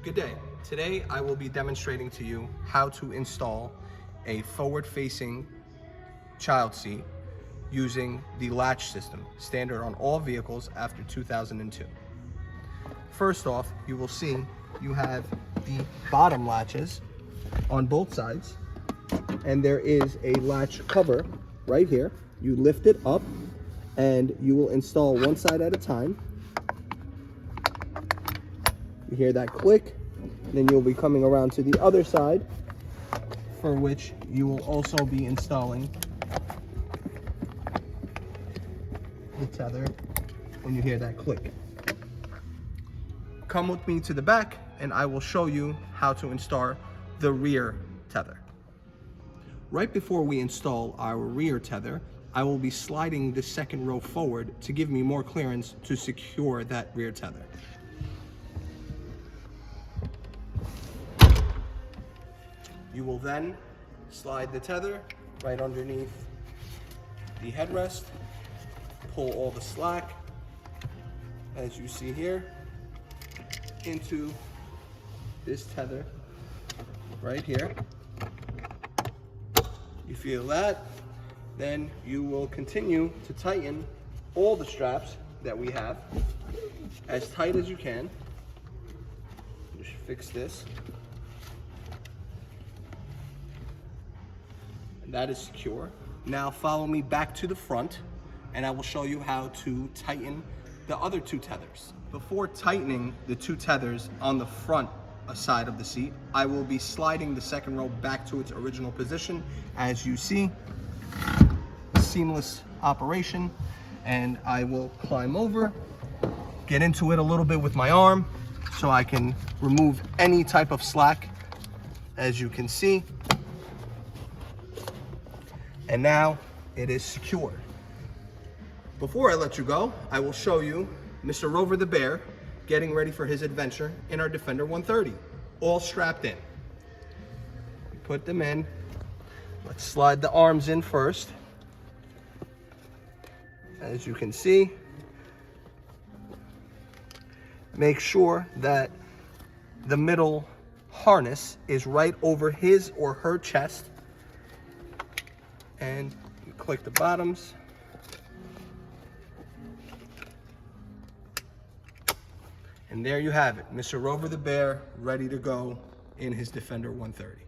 Good day. Today I will be demonstrating to you how to install a forward-facing child seat using the latch system, standard on all vehicles after 2002. First off, you will see you have the bottom latches on both sides, and there is a latch cover right here. You lift it up and you will install one side at a time. You hear that click, then you'll be coming around to the other side, for which you will also be installing the tether when you hear that click. Come with me to the back and I will show you how to install the rear tether. Right before we install our rear tether, I will be sliding the second row forward to give me more clearance to secure that rear tether. You will then slide the tether right underneath the headrest, pull all the slack, as you see here, into this tether right here. You feel that, then you will continue to tighten all the straps that we have as tight as you can. Just fix this. That is secure. Now follow me back to the front and I will show you how to tighten the other two tethers. Before tightening the two tethers on the front side of the seat, I will be sliding the second row back to its original position. As you see, seamless operation, and I will climb over, get into it a little bit with my arm so I can remove any type of slack, as you can see. And now it is secure. Before I let you go, I will show you Mr. Rover the Bear getting ready for his adventure in our Defender 130, all strapped in. Put them in. Let's slide the arms in first. As you can see, make sure that the middle harness is right over his or her chest. And you click the bottoms. And there you have it, Mr. Rover the Bear ready to go in his Defender 130.